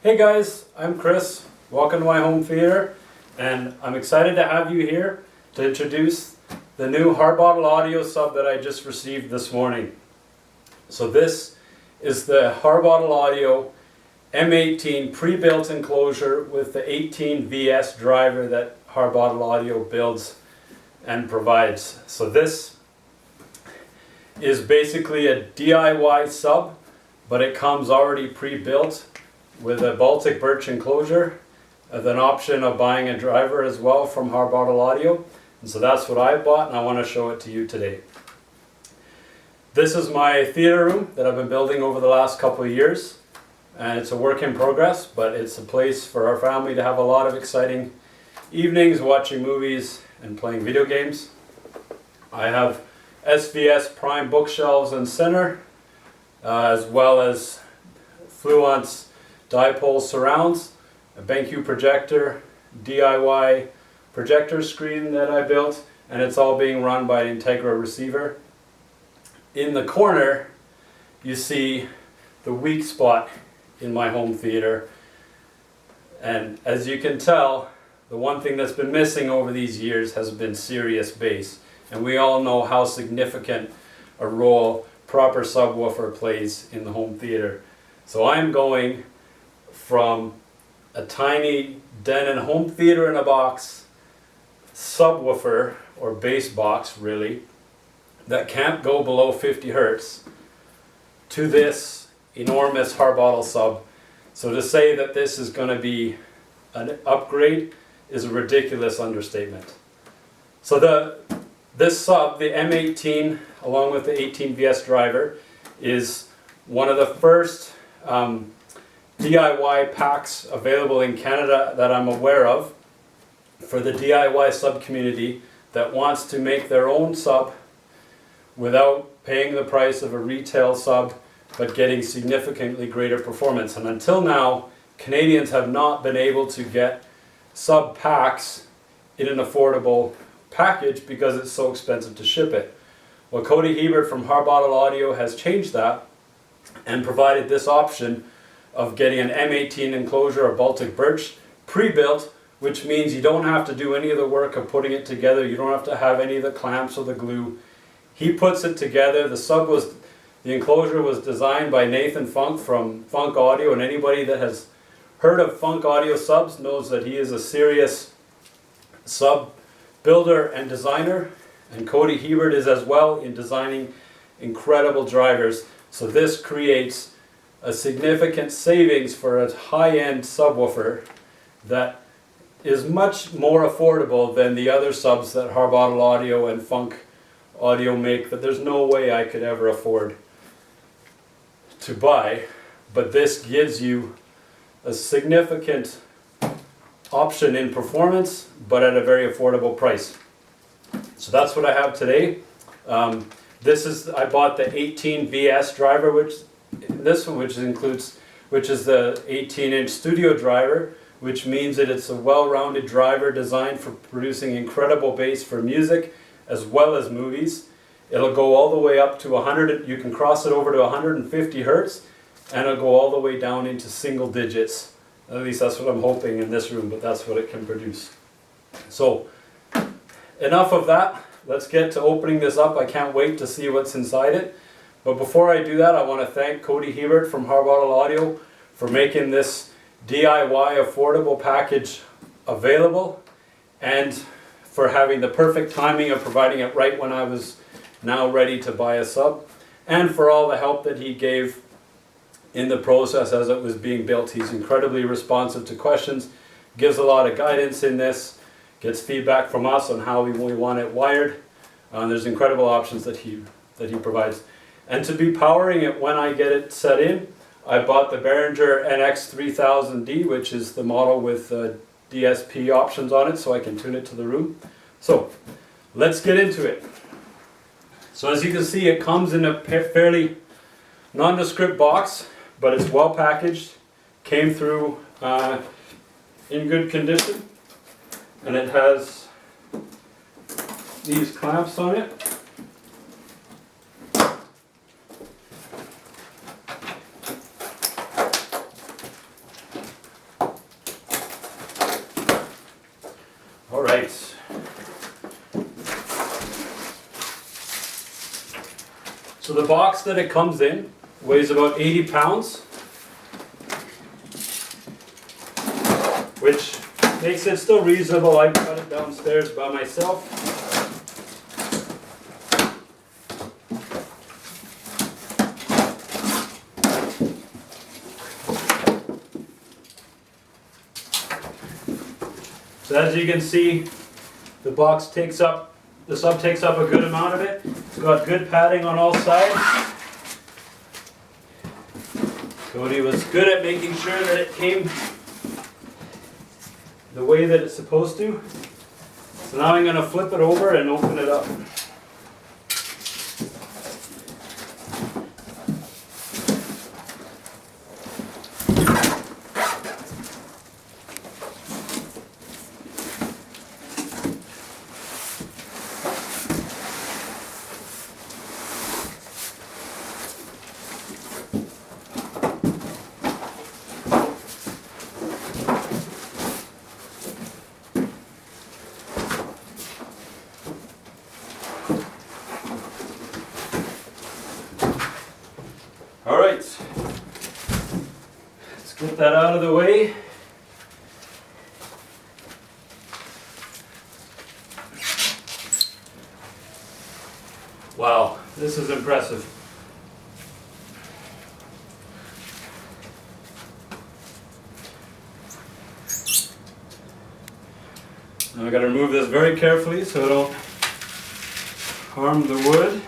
Hey guys, I'm Chris. Welcome to my home theater, and I'm excited to have you here to introduce the new Harbottle Audio sub that I just received this morning. So this is the Harbottle Audio M18 pre-built enclosure with the 18vS driver that Harbottle Audio builds and provides. So this is basically a DIY sub, but it comes already pre-built with a Baltic birch enclosure, with an option of buying a driver as well from Harbottle Audio. And so that's what I bought, and I want to show it to you today. This is my theater room that I've been building over the last couple of years, and it's a work in progress, but it's a place for our family to have a lot of exciting evenings watching movies and playing video games. I have SVS prime bookshelves in center, as well as Fluence dipole surrounds, a BenQ projector, DIY projector screen that I built, and it's all being run by an Integra receiver. In the corner, you see the weak spot in my home theater, and as you can tell, the one thing that's been missing over these years has been serious bass, and we all know how significant a role proper subwoofer plays in the home theater. So I'm going from a tiny Denon home theater in a box subwoofer, or bass box really, that can't go below 50 hertz, to this enormous Harbottle sub. So to say that this is going to be an upgrade is a ridiculous understatement. So this sub, the M18 along with the 18vS driver, is one of the first DIY packs available in Canada that I'm aware of for the DIY sub community that wants to make their own sub without paying the price of a retail sub but getting significantly greater performance. And until now, Canadians have not been able to get sub packs in an affordable package because it's so expensive to ship it. Well, Cody Hebert from Harbottle Audio has changed that and provided this option of getting an M18 enclosure or Baltic birch pre-built, which means you don't have to do any of the work of putting it together. You don't have to have any of the clamps or the glue. He puts it together. The enclosure was designed by Nathan Funk from Funk Audio, and anybody that has heard of Funk Audio subs knows that he is a serious sub builder and designer, and Cody Hebert is as well in designing incredible drivers. So this creates a significant savings for a high-end subwoofer that is much more affordable than the other subs that Harbottle Audio and Funk Audio make that there's no way I could ever afford to buy. But this gives you a significant option in performance, but at a very affordable price. So that's what I have today. I bought the 18vS driver, which is the 18-inch studio driver, which means that it's a well-rounded driver designed for producing incredible bass for music as well as movies. It'll go all the way up to 100. You can cross it over to 150 hertz, and it'll go all the way down into single digits. At least that's what I'm hoping in this room, but that's what it can produce. So enough of that. Let's get to opening this up. I can't wait to see what's inside it. But before I do that, I want to thank Cody Hebert from Harbottle Audio for making this DIY affordable package available, and for having the perfect timing of providing it right when I was now ready to buy a sub, and for all the help that he gave in the process as it was being built. He's incredibly responsive to questions, gives a lot of guidance in this, gets feedback from us on how we want it wired. There's incredible options that he provides. And to be powering it when I get it set in, I bought the Behringer NX3000D, which is the model with DSP options on it, so I can tune it to the room. So let's get into it. So as you can see, it comes in a fairly nondescript box, but it's well packaged, came through in good condition, and it has these clamps on it. So the box that it comes in weighs about 80 pounds, which makes it still reasonable. I got it downstairs by myself. So as you can see, the sub takes up a good amount of it. It's got good padding on all sides. Cody was good at making sure that it came the way that it's supposed to. So now I'm going to flip it over and open it up. Alright, let's get that out of the way. Wow, this is impressive. Now I got to remove this very carefully so I don't harm the wood.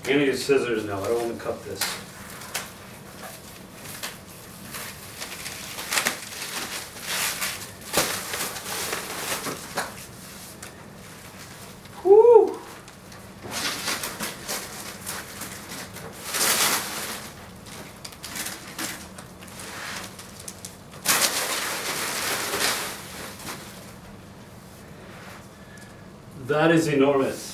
I'm going to use scissors now, I don't want to cut this. Woo! That is enormous.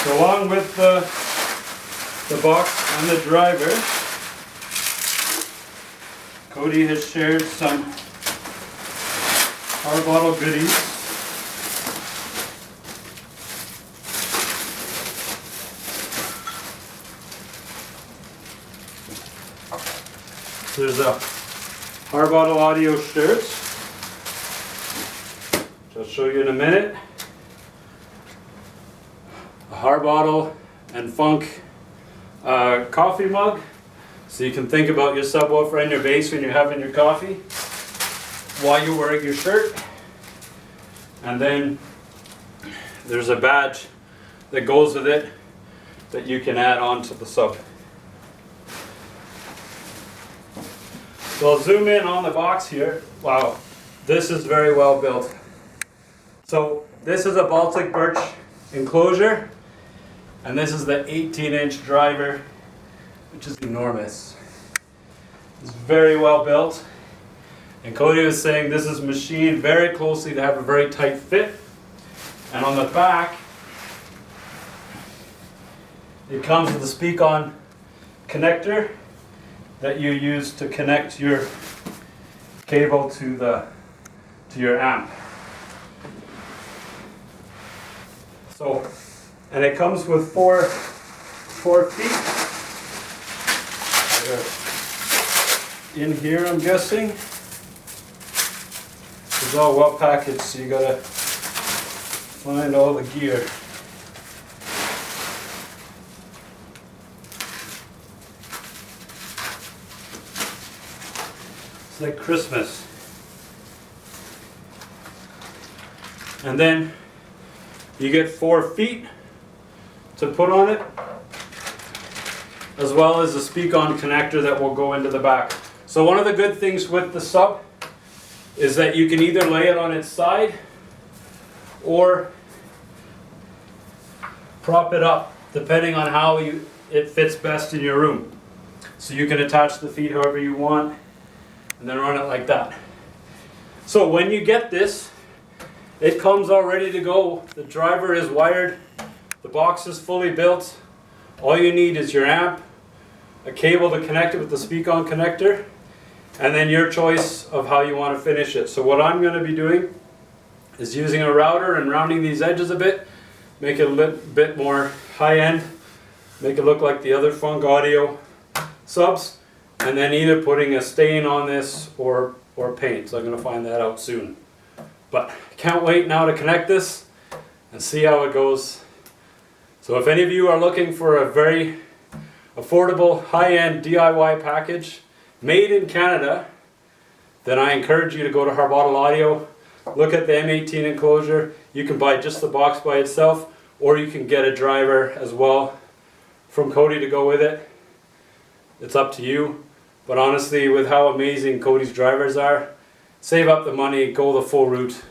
So along with the box and the driver, Cody has shared some Harbottle goodies. So there's a Harbottle Audio shirt, which I'll show you in a minute. A Harbottle and Funk coffee mug, so you can think about your subwoofer and your bass when you're having your coffee while you're wearing your shirt. And then there's a badge that goes with it that you can add on to the sub. So I'll zoom in on the box here. Wow, this is very well built. So this is a Baltic birch enclosure, and this is the 18-inch driver, which is enormous. It's very well built, and Cody was saying this is machined very closely to have a very tight fit. And on the back it comes with a speak-on connector that you use to connect your cable to your amp. So, and it comes with four feet. In here, I'm guessing. It's all well packaged, so you gotta find all the gear. It's like Christmas. And then you get 4 feet to put on it, as well as a speak-on connector that will go into the back. So one of the good things with the sub is that you can either lay it on its side or prop it up, depending on how it fits best in your room. So you can attach the feet however you want and then run it like that. So when you get this, it comes all ready to go. The driver is wired, the box is fully built. All you need is your amp, a cable to connect it with the speak-on connector, and then your choice of how you want to finish it. So what I'm going to be doing is using a router and rounding these edges a bit, make it a little bit more high-end, make it look like the other Funk Audio subs, and then either putting a stain on this or paint. So I'm going to find that out soon. But can't wait now to connect this and see how it goes. So if any of you are looking for a very affordable, high-end DIY package made in Canada, then I encourage you to go to Harbottle Audio, look at the M18 enclosure. You can buy just the box by itself, or you can get a driver as well from Cody to go with it. It's up to you. But honestly, with how amazing Cody's drivers are, save up the money, go the full route,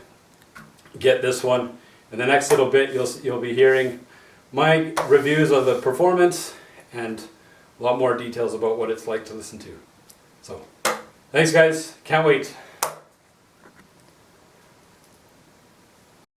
get this one. In the next little bit, you'll be hearing my reviews of the performance and a lot more details about what it's like to listen to. So, thanks guys, can't wait.